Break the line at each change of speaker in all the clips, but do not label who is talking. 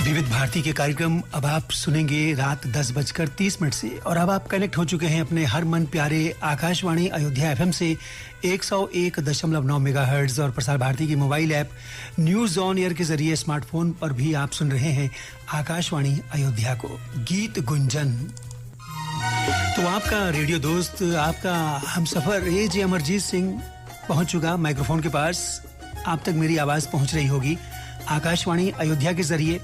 विविध भारती के कार्यक्रम अब आप सुनेंगे रात 10:30 से और अब आप कनेक्ट हो चुके हैं अपने हर मन प्यारे आकाशवाणी अयोध्या एफएम से 101.9 मेगाहर्ट्ज और प्रसार भारती की mobile app news on air के जरिए स्मार्टफोन पर भी आप सुन रहे हैं आकाशवाणी अयोध्या को। गीत गुंजन, तो आपका रेडियो दोस्त, आपका हमसफर एजे अमरजीत सिंह पहुंच चुका माइक्रोफोन के पास। आप तक मेरी आवाज पहुंच रही होगी आकाशवाणी अयोध्या के जरिए,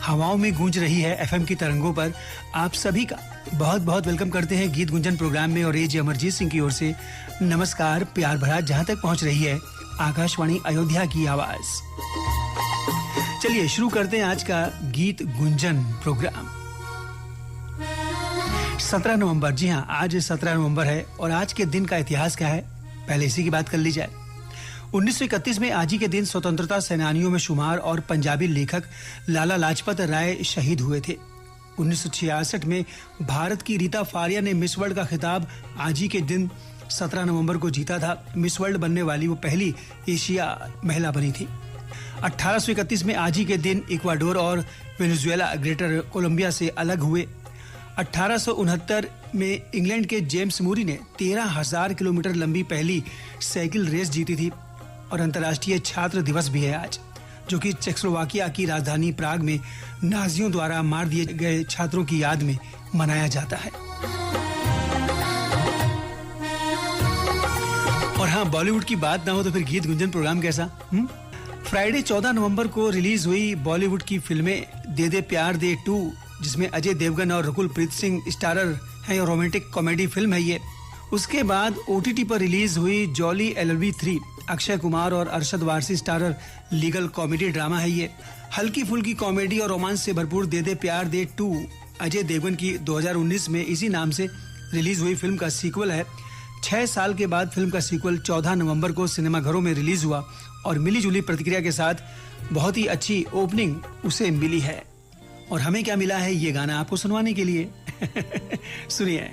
हवाओं में गूंज रही है एफएम की तरंगों पर। आप सभी का बहुत बहुत वेलकम करते हैं गीत गुंजन प्रोग्राम में और एजे अमरजीत सिंह की ओर से नमस्कार, प्यार भरा जहां तक पहुंच रही है आकाशवाणी अयोध्या की आवाज। चलिए शुरू करते हैं आज का गीत गुंजन प्रोग्राम। 17 नवंबर, जी हां, आज 17 नवंबर है और आज के दिन का इतिहास क्या है, पहले इसी की बात कर ली जाए। 1931 में आज ही के दिन स्वतंत्रता सेनानियों में शुमार और पंजाबी लेखक लाला लाजपत राय शहीद हुए थे। 1966 में भारत की रीता फारिया ने मिस वर्ल्ड का खिताब आज ही के दिन 17 नवंबर को जीता था। मिस वर्ल्ड बनने वाली वो पहली एशिया महिला बनी थी। 1831 में आज ही के दिन इक्वाडोर और वेनेजुएला ग्रेटर कोलंबिया से अलग हुए। 1869 में इंग्लैंड के जेम्स मूरी ने 13,000 किलोमीटर लंबी पहली साइकिल रेस जीती थी। और अंतर्राष्ट्रीय छात्र दिवस भी है आज, जो कि चेकोस्लोवाकिया की राजधानी प्राग में नाजियों द्वारा मार दिए गए छात्रों की याद में मनाया जाता है। और हाँ, बॉलीवुड की बात ना हो तो फिर गीत गुंजन प्रोग्राम कैसा? फ्राइडे 14 नवंबर को रिलीज हुई बॉलीवुड की फिल्में दे दे प्यार दे 2, जिसमें अजय देवगन और रकुल प्रीत सिंह स्टारर हैं और रोमांटिक कॉमेडी फिल्म है ये। उसके बाद ओटीटी पर रिलीज हुई जॉली एलएलबी 3, अक्षय कुमार और Arshad Warsi starrer legal comedy drama है ये। हल्की फुल्की कॉमेडी और रोमांस से भरपूर दे दे प्यार दे 2 अजय देवगन की 2019 में इसी नाम से रिलीज हुई फिल्म का सीक्वल है। 6 साल के बाद फिल्म का सीक्वल 14 नवंबर को सिनेमाघरों में रिलीज हुआ और मिली जुली प्रतिक्रिया के साथ बहुत ही अच्छी ओपनिंग उसे मिली है। और हमें क्या मिला है ये गाना आपको सुनवाने के लिए सुनिए।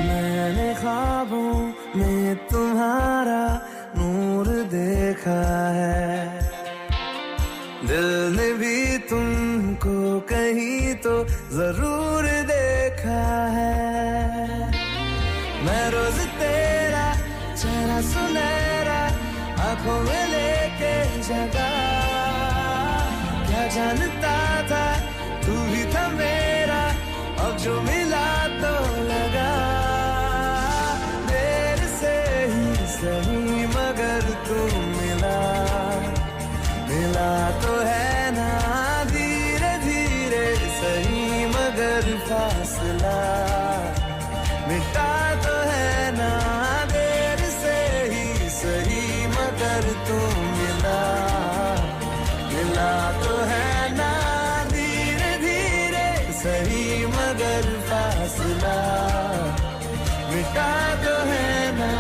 मैंने ख्वाबों में तुम्हारा नूर देखा है, दिल ने भी तुमको कहीं तो जरूर देखा है। मैं रोज तेरा चेहरा सुनहरा आंखों में लेके जगा, क्या जानता था तू ही था मेरा, अब जो मिला तो लगा। सही मगर तू मिला तो है ना धीरे धीरे सही, मगर फासला मिटा तो है ना देर से ही सही, मगर तू मिला तो है ना धीरे धीरे सही, मगर फासला मिटा तो है ना।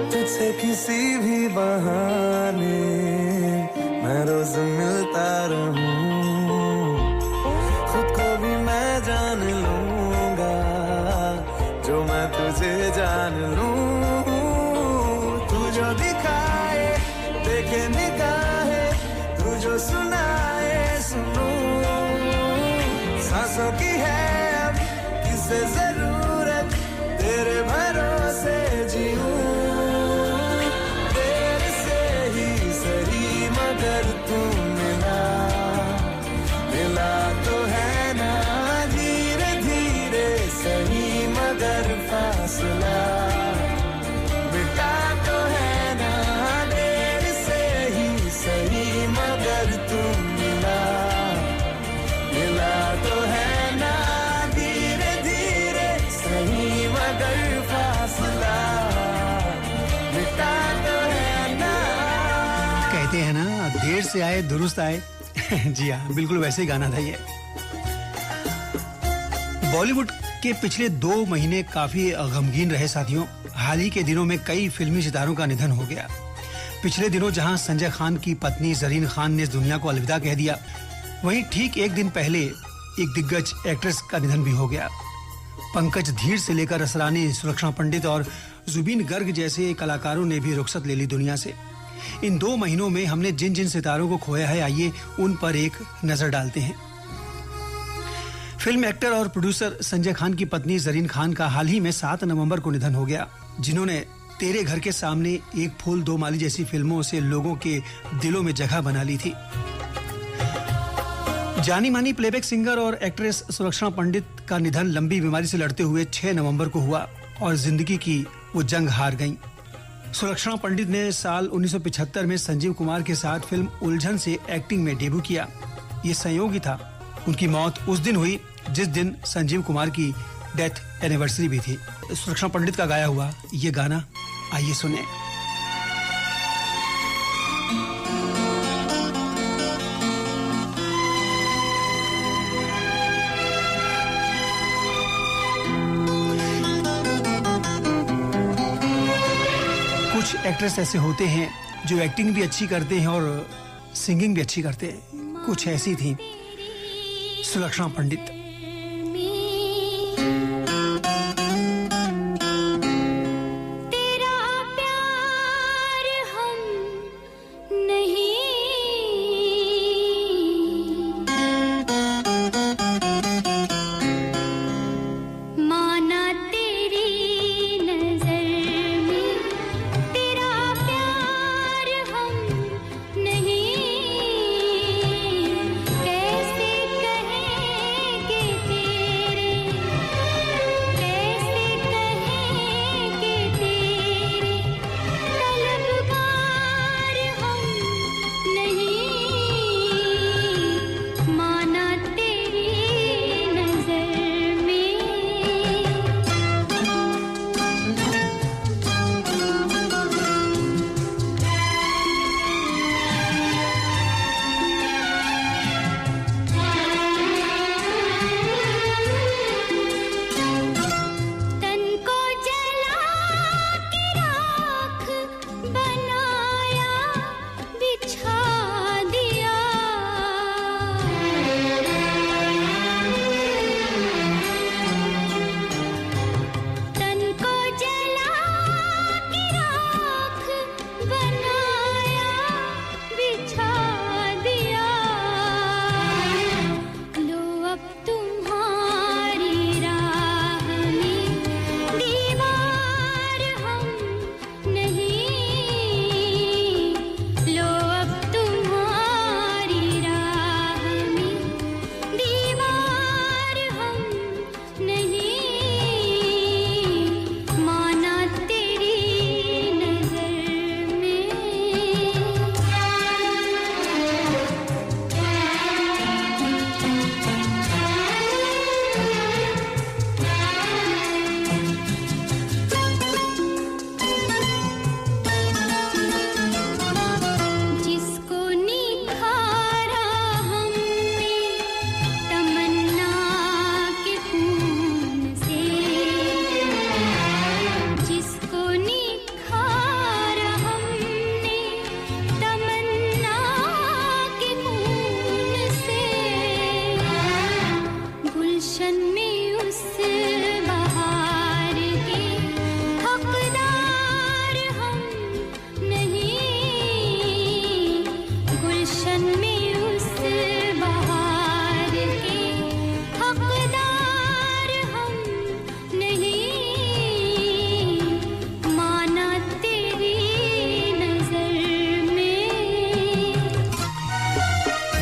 तुझसे किसी भी बहाने मैं रोज मिलता रहूं, खुद को भी मैं जान लूंगा जो मैं तुझे जान लूं। तू जो दिखाए देखे निगाहें, तू जो सुनाए सुनूं, सांसों की है अब किसे जरूरत, तेरे भरोसे जीऊं। मगर तू मिला तो है ना धीरे धीरे सही, मगर फासला मिटा तो है ना देर से ही सही, मगर तू मिला तो है ना धीरे धीरे सही, मगर
से आए दुरुस्त आए। जी हाँ, बिल्कुल वैसे ही गाना था ये। बॉलीवुड के पिछले 2 महीने काफी गमगीन रहे साथियों। हाल ही के दिनों में कई फिल्मी सितारों का निधन हो गया। पिछले दिनों जहां संजय खान की पत्नी जरीन खान ने इस दुनिया को अलविदा कह दिया, वहीं ठीक एक दिन पहले एक दिग्गज एक्ट्रेस का निधन भी हो गया। पंकज धीर से लेकर असरानी, सुलक्षणा पंडित और जुबीन गर्ग जैसे कलाकारों ने भी रुखसत ले ली दुनिया से। इन 2 महीनों में हमने जिन जिन सितारों को खोया है, आइए उन पर एक नजर डालते हैं। फिल्म एक्टर और प्रोड्यूसर संजय खान की पत्नी जरीन खान का हाल ही में 7 नवंबर को निधन हो गया, जिन्होंने तेरे घर के सामने, एक फूल दो माली जैसी फिल्मों से लोगों के दिलों में जगह बना ली थी। जानी मानी प्लेबैक सिंगर और एक्ट्रेस सुलक्षणा पंडित का निधन लंबी बीमारी से लड़ते हुए 6 नवंबर को हुआ और जिंदगी की वो जंग हार गईं। सुलक्षणा पंडित ने साल 1975 में संजीव कुमार के साथ फिल्म उलझन से एक्टिंग में डेब्यू किया। ये संयोग ही था। उनकी मौत उस दिन हुई जिस दिन संजीव कुमार की डेथ एनिवर्सरी भी थी। सुलक्षणा पंडित का गाया हुआ ये गाना आइए सुने। कुछ एक्ट्रेस ऐसे होते हैं जो एक्टिंग भी अच्छी करते हैं और सिंगिंग भी अच्छी करते हैं। कुछ ऐसी थी सुलक्षणा पंडित।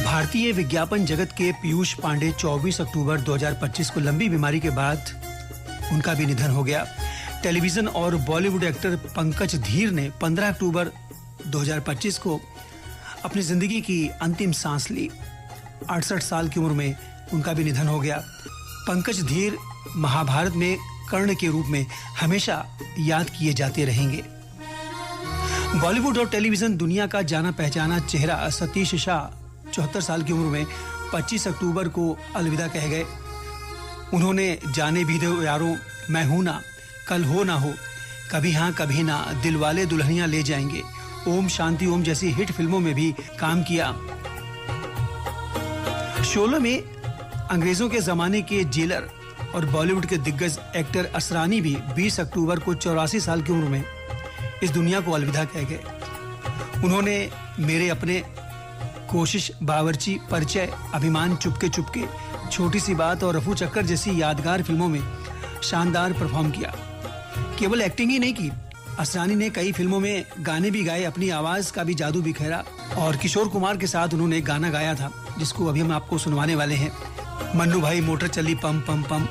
भारतीय विज्ञापन जगत के पीयूष पांडे 24 अक्टूबर 2025 को लंबी बीमारी के बाद उनका भी निधन हो गया। टेलीविजन और बॉलीवुड एक्टर पंकज धीर ने 15 अक्टूबर 2025 को अपनी जिंदगी की अंतिम सांस ली। 68 साल की उम्र में उनका भी निधन हो गया। पंकज धीर महाभारत में कर्ण के रूप में हमेशा याद किए जाते रहेंगे। बॉलीवुड और टेलीविजन दुनिया का जाना पहचाना चेहरा सतीश शाह 74 साल की उम्र में 25 अक्टूबर को अलविदा कह गए। उन्होंने जाने भी दो यारों, मैं हूं ना, कल हो ना हो, कभी हाँ कभी ना, दिलवाले दुल्हनियां ले जाएंगे, ओम शांति ओम जैसी हिट फिल्मों में भी काम किया। शोले में अंग्रेजों के जमाने के जेलर और बॉलीवुड के दिग्गज एक्टर असरानी भी 20 अक्टूबर को 84 साल की उम्र में इस दुनिया को अलविदा कह गए। उन्होंने मेरे अपने, कोशिश, बावर्ची, परिचय, अभिमान, चुपके चुपके, छोटी सी बात और रफू चक्कर जैसी यादगार फिल्मों में शानदार परफॉर्म किया। केवल एक्टिंग ही नहीं की, असरानी ने कई फिल्मों में गाने भी गाए, अपनी आवाज का भी जादू बिखेरा और किशोर कुमार के साथ उन्होंने एक गाना गाया था जिसको अभी हम आपको सुनवाने वाले हैं, मन्नू भाई मोटर चली पम पम पम।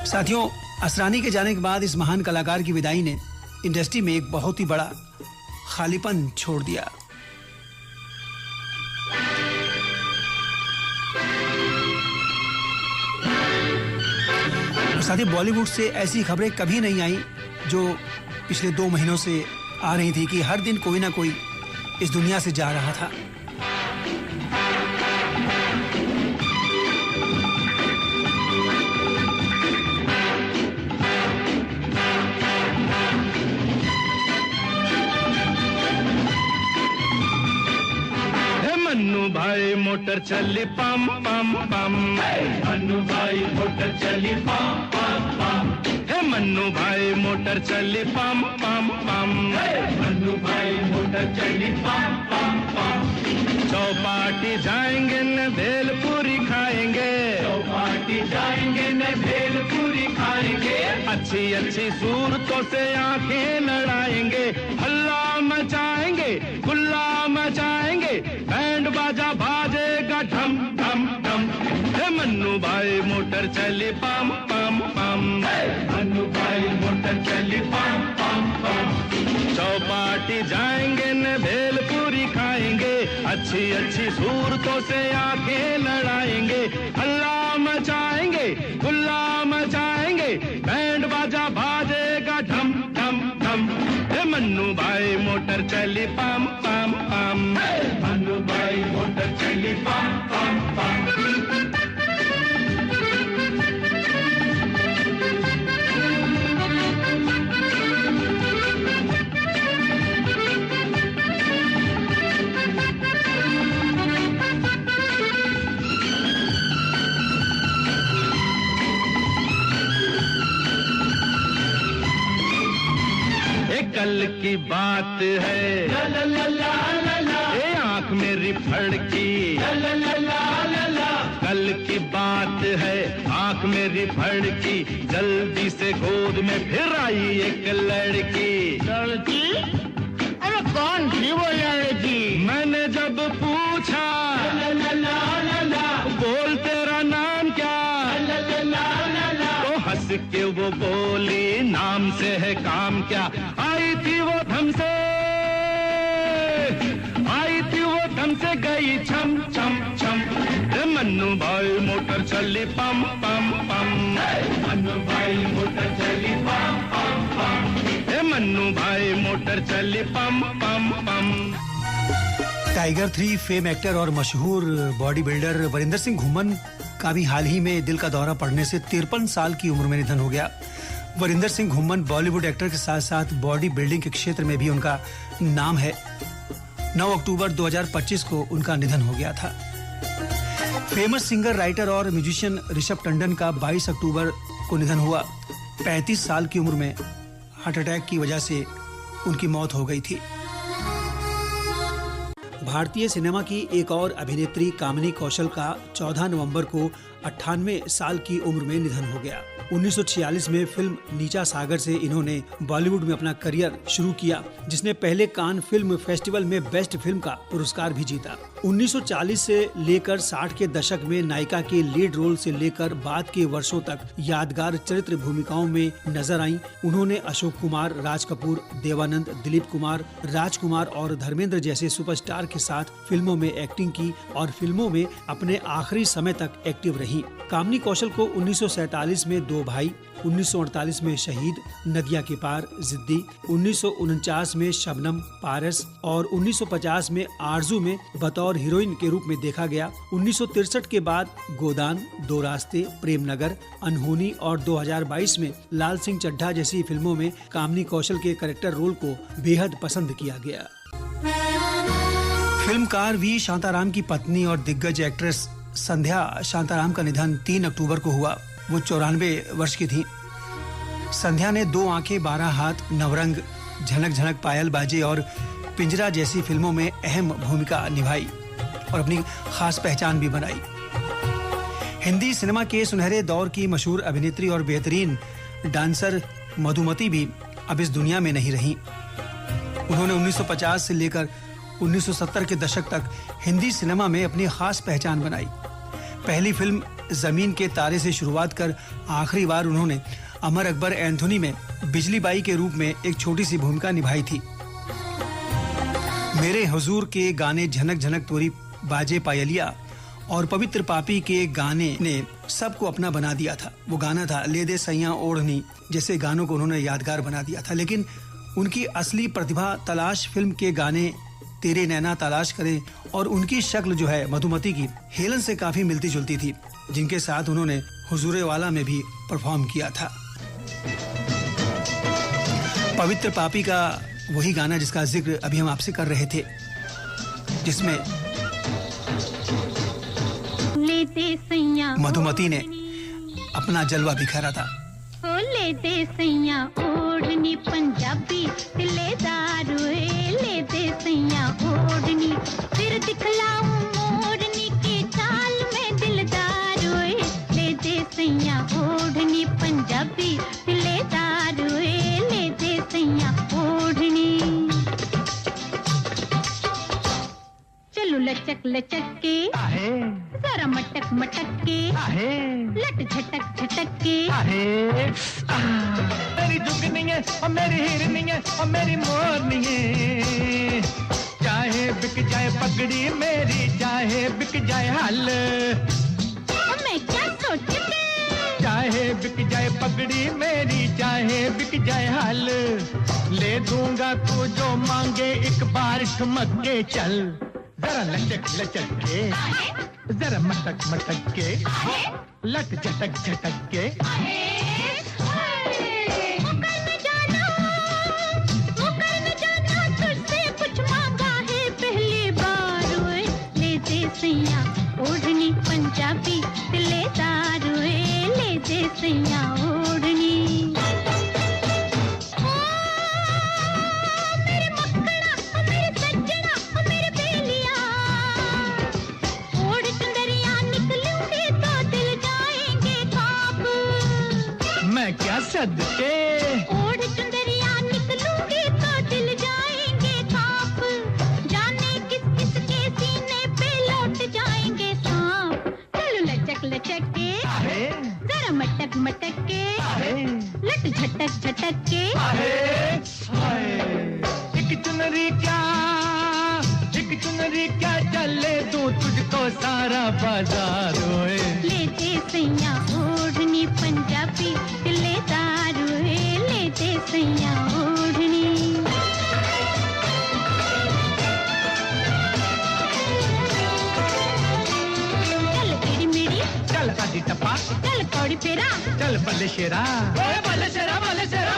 साथियों, असरानी के जाने के बाद इस महान कलाकार की विदाई ने इंडस्ट्री में एक बहुत ही बड़ा खालीपन छोड़ दिया। साथियों, बॉलीवुड से ऐसी खबरें कभी नहीं आई जो पिछले 2 महीनों से आ रही थी कि हर दिन कोई ना कोई इस दुनिया से जा रहा था।
मन्नू भाई मोटर चली पम पम पम, मन्नू भाई मोटर चली पम पम पम, हे मन्नू भाई मोटर चली पम पम पम, मन्नू भाई मोटर चली पम पम पम। चौपाटी जाएंगे न भेलपूरी खाएंगे, चौपाटी जाएंगे न भेलपूरी खाएंगे, अच्छी अच्छी सूरतों से आंखें लड़ाएंगे, हल्ला मचाएंगे, गुल्ला मचाएंगे, बैंड बाजा बाजेगा ढम ढम ढम, हे मन्नू भाई मोटर चली पम पम पम, मन्नू भाई मोटर चली पम पम पम। चौपाटी जाएंगे न भेलपूरी खाएंगे, अच्छी अच्छी सूरतों से आंखें लड़ाएंगे, हल्ला मचाएंगे, गुल्ला मचाएंगे, बैंड बाजा बाजेगा ढम ढम ढम, हे मन्नू भाई मोटर चली पम पम पम, मन्नू भाई मोटर चली पम पम पम। कल की बात है, ला ला ला ला ला, ए आंख मेरी फड़की, ला ला ला ला ला, कल की बात है, आंख मेरी फड़की, जल्दी से गोद में फिर आई एक लड़की। लड़की? अरे कौन थी वो लड़की? मैंने जब पूछा, ला ला ला ला ला, बोल तेरा नाम क्या, ला ला ला ला, तो हंस के वो बोली, नाम से है काम क्या। आई थी वो धम से, आई थी वो धम से, गई छम छम छम, मन्नू भाई मोटर चली पम पम पम, मन्नू भाई मोटर चली पम पम पम, मन्नू भाई मोटर चली पम पम पम।
टाइगर 3 फेम एक्टर और मशहूर बॉडी बिल्डर वरिंदर सिंह घुमन का भी हाल ही में दिल का दौरा पड़ने से 53 साल की उम्र में निधन हो गया। वरिंदर सिंह घुमन बॉलीवुड एक्टर के साथ साथ बॉडी बिल्डिंग के क्षेत्र में भी उनका नाम है। 9 अक्टूबर 2025 को उनका निधन हो गया था। फेमस सिंगर, राइटर और म्यूजिशियन ऋषभ टंडन का 22 अक्टूबर को निधन हुआ। 35 साल की उम्र में हार्ट अटैक की वजह से उनकी मौत हो गई थी। भारतीय सिनेमा की एक और अभिनेत्री कामिनी कौशल का 14 नवंबर को 98 साल की उम्र में निधन हो गया। 1946 में फिल्म नीचा सागर से इन्होंने बॉलीवुड में अपना करियर शुरू किया, जिसने पहले कान फिल्म फेस्टिवल में बेस्ट फिल्म का पुरस्कार भी जीता। 1940 से लेकर 60 के दशक में नायिका के लीड रोल से लेकर बाद के वर्षों तक यादगार चरित्र भूमिकाओं में नजर आईं। उन्होंने अशोक कुमार, राज कपूर, देवानंद, दिलीप कुमार, राजकुमार और धर्मेंद्र जैसे सुपरस्टार के साथ फिल्मों में एक्टिंग की और फिल्मों में अपने आखिरी समय तक एक्टिव रही। रही। कामिनी कौशल को 1947 में दो भाई, 1948 में शहीद, नदिया के पार, जिद्दी, 1949 में शबनम, पारस और 1950 में आरजू में बतौर हीरोइन के रूप में देखा गया। 1963 के बाद गोदान, दो रास्ते, प्रेम नगर, अनहोनी और 2022 में लाल सिंह चड्ढा जैसी फिल्मों में कामिनी कौशल के कैरेक्टर रोल को बेहद पसंद किया गया। फिल्मकार वी शांताराम की पत्नी और दिग्गज एक्ट्रेस संध्या शांताराम का निधन 3 अक्टूबर को हुआ। वो 94 वर्ष की थी। संध्या ने 2 आंखें 12 हाथ, नवरंग, झनक झनक पायल बाजे और पिंजरा जैसी फिल्मों में अहम भूमिका निभाई और अपनी खास पहचान भी बनाई। हिंदी सिनेमा के सुनहरे दौर की मशहूर अभिनेत्री और बेहतरीन डांसर मधुमती भी अब इस दुनिया में नहीं रही। उन्होंने 1950 से लेकर 1970 के दशक तक हिंदी सिनेमा में अपनी खास पहचान बनाई। पहली फिल्म जमीन के तारे से शुरुआत कर आखिरी बार उन्होंने अमर अकबर एंथोनी में बिजली बाई के रूप में एक छोटी सी भूमिका निभाई थी। मेरे हुजूर के गाने झनक झनक तोरी बाजे पायलिया और पवित्र पापी के गाने ने सबको अपना बना दिया था। वो गाना था ले दे सैया ओढ़नी जैसे गानों को उन्होंने यादगार बना दिया था। लेकिन उनकी असली प्रतिभा तलाश फिल्म के गाने तेरे नैना तलाश करें और उनकी शक्ल जो है मधुमती की हेलन से काफी मिलती जुलती थी, जिनके साथ उन्होंने हुजूरे वाला में भी परफॉर्म किया था। पवित्र पापी का वही गाना जिसका जिक्र अभी हम आपसे कर रहे थे, जिसमें मधुमती ने अपना जलवा बिखेरा था।
ले दे सैया ओढ़नी पंजाबी दिलेदार ले दे सैया ओढ़नी फिर दिखलाऊं मोरनी की चाल में दिलदार ले दे सैया ओढ़नी पंजाबी दिलेदार ले दे सैया ओढ़नी। चलो लचक लचक के जरा मटक मटक के लट झटक झटक के
मेरी जुगनी है और मेरी हिरनी है और मेरी मोरनी है। चाहे बिक जाए पगड़ी मेरी, चाहे बिक जाए हल,
मैं क्या सोच के
चाहे बिक जाए पगड़ी मेरी, चाहे बिक जाए हल, ले दूंगा तू जो मांगे एक बार ठुमक के चल। जरा लचक लचक के, जरा मटक मटक के, लट झटक झटक के।
सैया ओढ़नी पंजाबी दिलेदार ले दे सैया ओढ़नी। मेरे मक्खना मेरे सज्जना मेरे बेलिया, ओढ़ चुंदरिया निकलूंगी तो दिल जाएंगे काब।
मैं क्या सदके
ओढ़ चुंदरिया निकलूंगी तो दिल जाएंगे काब, जाने किस किस के सीने पे लौट जाएंगे सांप। चलो लचक लचक के, जरा मटक मटक के, लट झटक झटक के।
एक चुनरी क्या चले दूं तुझको सारा बाजार होए।
ले दे सैया ओढ़नी पंजाबी दिलेदार ले दे सैया ओढ़नी।
चल आदि टप्पा,
चल कौड़ी फेरा,
चल बल्ले शेरा, बल्ले शेरा बल्ले शेरा।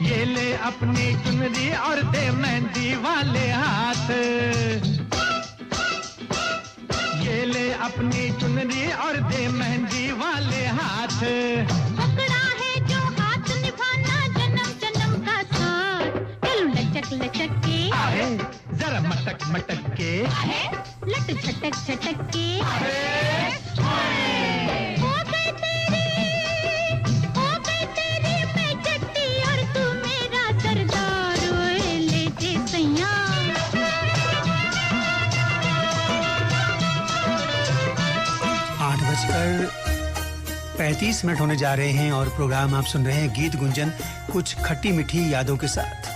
ये ले अपनी चुनरी और दे मेहंदी वाले हाथ, ये ले अपनी चुनरी और दे मेहंदी वाले हाथ।
पकड़ा है जो हाथ निभाना जन्म जन्म का साथ। चलो लचक लचक के,
जरा मटक मटक के,
लट झटक झटक के। हो गई तेरी मैं जट्टी और तू मेरा सरदार ले दे सैया।
8:35 होने जा रहे हैं और प्रोग्राम आप सुन रहे हैं गीत गुंजन, कुछ खट्टी मीठी यादों के साथ।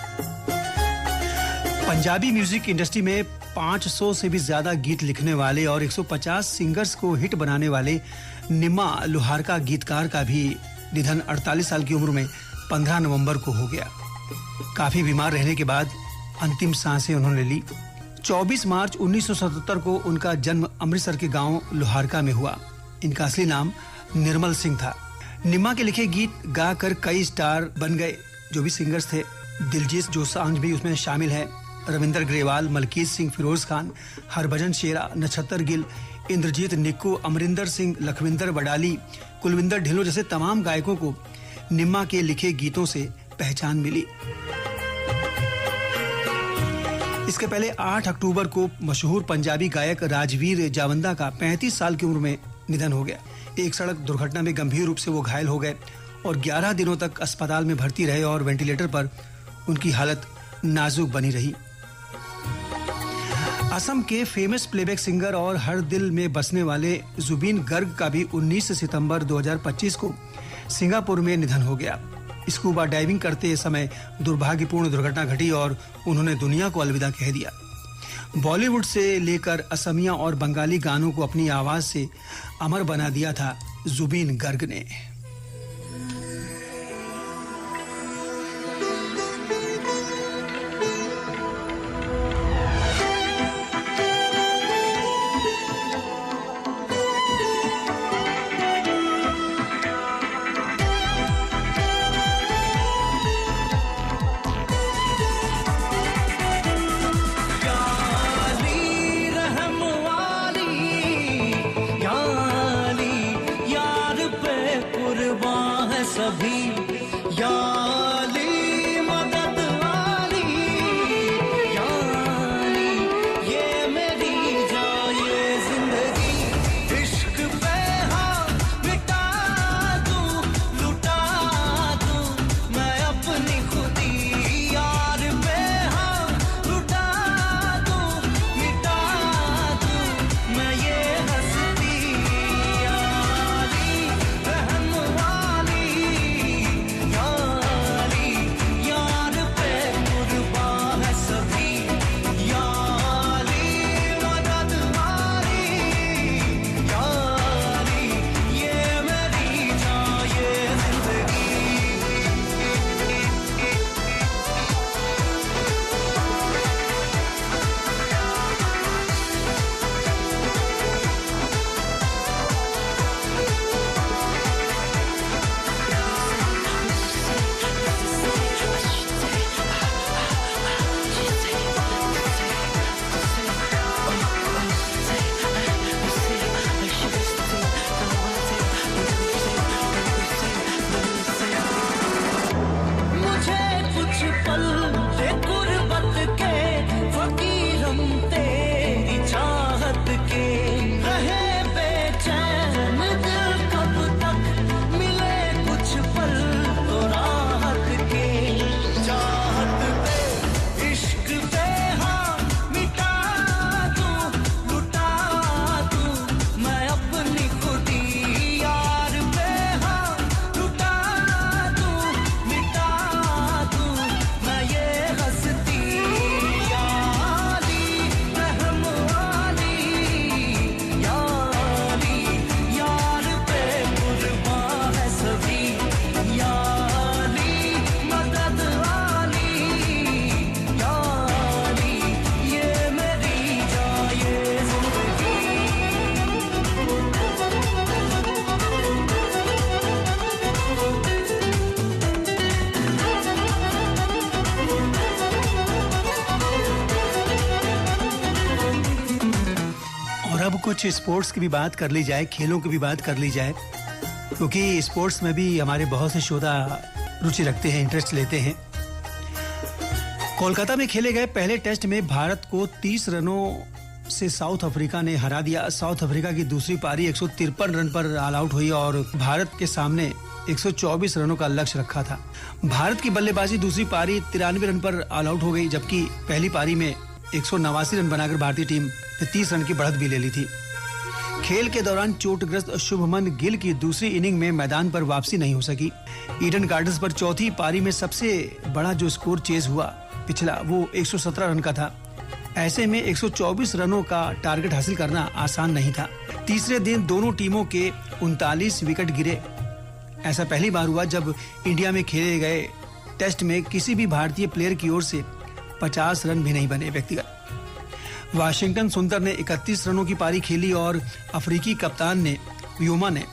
पंजाबी म्यूजिक इंडस्ट्री में 500 से भी ज्यादा गीत लिखने वाले और 150 सिंगर्स को हिट बनाने वाले निम्मा लुहारका गीतकार का भी निधन 48 साल की उम्र में 15 नवंबर को हो गया। काफी बीमार रहने के बाद अंतिम सांसें उन्होंने ली। 24 मार्च 1977 को उनका जन्म अमृतसर के गांव लुहारका में हुआ। इनका असली नाम निर्मल सिंह था। निम्मा के लिखे गीत गाकर कई स्टार बन गए जो भी सिंगर्स थे। दिलजीत दोसांझ भी उसमें शामिल है। रविंदर ग्रेवाल, मलकीत सिंह, फिरोज खान, हरभजन शेरा, नक्षत्र गिल, इंद्रजीत निक्कू, अमरिंदर सिंह, लखविंदर वडाली, कुलविंदर ढिल्लों जैसे तमाम गायकों को निम्मा के लिखे गीतों से पहचान मिली। इसके पहले 8 अक्टूबर को मशहूर पंजाबी गायक राजवीर जावंदा का 35 साल की उम्र में निधन हो गया। एक सड़क दुर्घटना में गंभीर रूप से वो घायल हो गए और 11 दिनों तक अस्पताल में भर्ती रहे और वेंटिलेटर पर उनकी हालत नाजुक बनी रही। असम के फेमस प्लेबैक सिंगर और हर दिल में बसने वाले जुबीन गर्ग का भी 19 सितंबर 2025 को सिंगापुर में निधन हो गया। स्कूबा डाइविंग करते समय दुर्भाग्यपूर्ण दुर्घटना घटी और उन्होंने दुनिया को अलविदा कह दिया। बॉलीवुड से लेकर असमिया और बंगाली गानों को अपनी आवाज से अमर बना दिया था जुबीन गर्ग ने। अब कुछ स्पोर्ट्स की भी बात कर ली जाए, खेलों की भी बात कर ली जाए, क्योंकि स्पोर्ट्स में भी हमारे बहुत से श्रोता रुचि रखते हैं, इंटरेस्ट लेते हैं। कोलकाता में खेले गए पहले टेस्ट में भारत को 30 रनों से साउथ अफ्रीका ने हरा दिया। साउथ अफ्रीका की दूसरी पारी 153 रन पर ऑल आउट हुई और भारत के सामने 124 रनों का लक्ष्य रखा था। भारत की बल्लेबाजी दूसरी पारी 93 रन पर ऑल आउट हो गई, जबकि पहली पारी में 189 रन बनाकर भारतीय टीम ने 30 रन की बढ़त भी ले ली थी। खेल के दौरान चोटग्रस्त शुभमन गिल की दूसरी इनिंग में मैदान पर वापसी नहीं हो सकी। ईडन गार्डन्स पर चौथी पारी में सबसे बड़ा जो स्कोर चेज हुआ पिछला वो 117 रन का था। ऐसे में 124 रनों का टारगेट हासिल करना आसान नहीं था। तीसरे दिन दोनों टीमों के 39 विकेट गिरे। ऐसा पहली बार हुआ जब इंडिया में खेले गए टेस्ट में किसी भी भारतीय प्लेयर की ओर से 50 रन भी नहीं बने व्यक्तिगत। वाशिंगटन सुंदर ने 31 रनों की पारी खेली और अफ्रीकी कप्तान ने व्योमा ने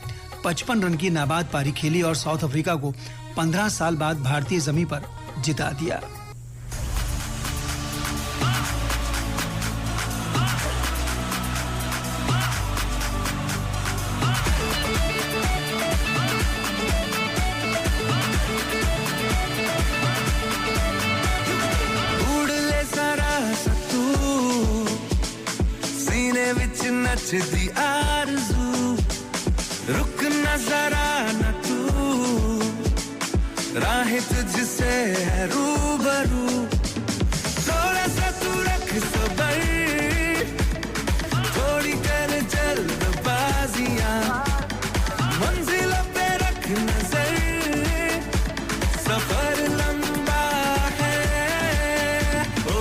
55 रन की नाबाद पारी खेली और साउथ अफ्रीका को 15 साल बाद भारतीय जमीन पर जिता दिया।
नचदी आरज़ू रुक ना जरा न तू राहें तुझसे है रूबरू थोड़ा सा तू रख सबर थोड़ी कर जल्दबाजियां मंजिलों पे रख नजर सफर लंबा है ओ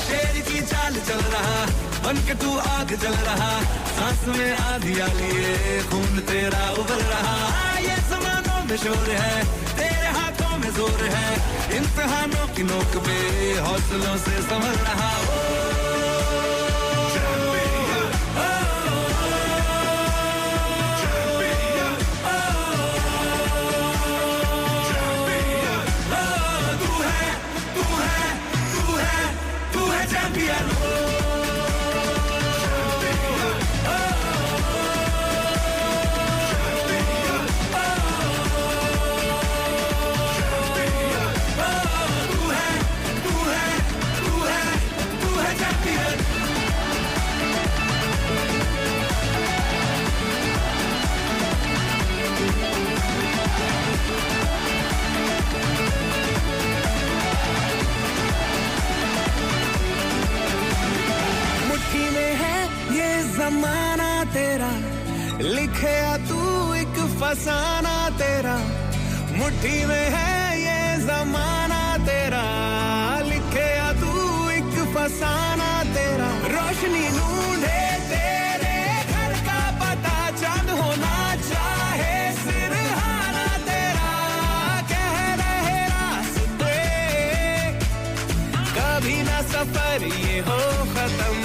शेर की चाल चल रहा बनके तू आग जल रहा सांस में आधिया लिए खून तेरा उबल रहा ये ज़मानों में शोर है तेरे हाथों में जोर है इम्तिहानों की नोक पे हौसलों से संभल रहा तू है चैंपियन ज़माना तेरा लिखे तू एक फसाना तेरा मुट्ठी में है ये ज़माना तेरा लिखे तू एक फसाना तेरा रोशनी ढूंढे तेरे घर का पता चांद होना चाहे सिरहाना तेरा कह रहे रास्ते कभी ना सफर ये हो खत्म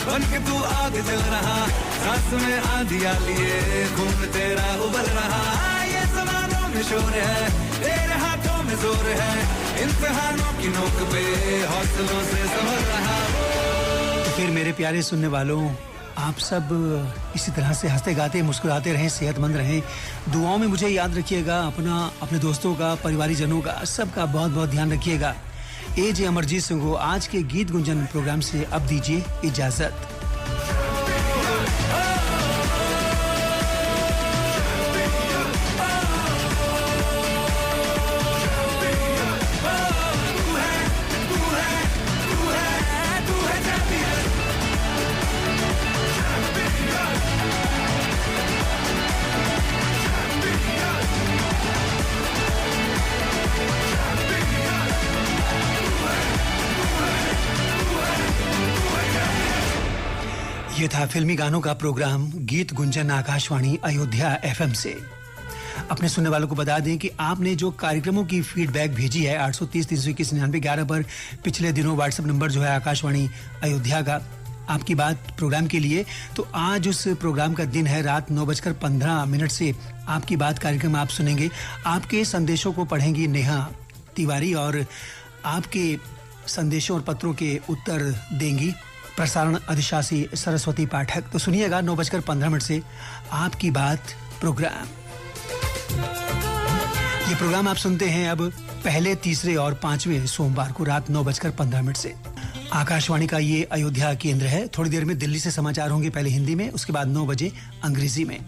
बनके तू आग जल रहा सांस में आधिया लिए खून तेरा उबल रहा ये ज़मानों में शोर है तेरे हाथों में जोर है इम्तिहानों की नोक पे हौसलों से संभल रहा
तो फिर मेरे प्यारे सुनने वालों आप सब इसी तरह से हंसते गाते मुस्कुराते रहें सेहतमंद रहें दुआओं में मुझे याद रखिएगा अपने दोस्तों का परिवारी जनों का सबका बहुत बहुत ध्यान रखिएगा। एजे अमरजीत सिंह को आज के गीत गुंजन प्रोग्राम से अब दीजिए इजाजत। ये था फिल्मी गानों का प्रोग्राम गीत गुंजन आकाशवाणी अयोध्या एफएम से। अपने सुनने वालों को बता दें कि आपने जो कार्यक्रमों की फीडबैक भेजी है 830-321-9911 पर पिछले दिनों व्हाट्सएप नंबर जो है आकाशवाणी अयोध्या का आपकी बात प्रोग्राम के लिए, तो आज उस प्रोग्राम का दिन है। रात 9:15 से आपकी बात कार्यक्रम आप सुनेंगे। आपके संदेशों को पढ़ेंगी नेहा तिवारी और आपके संदेशों और पत्रों के उत्तर देंगी प्रसारण अधिशासी सरस्वती पाठक। तो सुनिएगा 9:15 से आपकी बात प्रोग्राम। ये प्रोग्राम आप सुनते हैं अब पहले, तीसरे और 5वें सोमवार को रात 9:15 से। आकाशवाणी का ये अयोध्या केंद्र है। थोड़ी देर में दिल्ली से समाचार होंगे, पहले हिंदी में, उसके बाद 9 बजे अंग्रेजी में।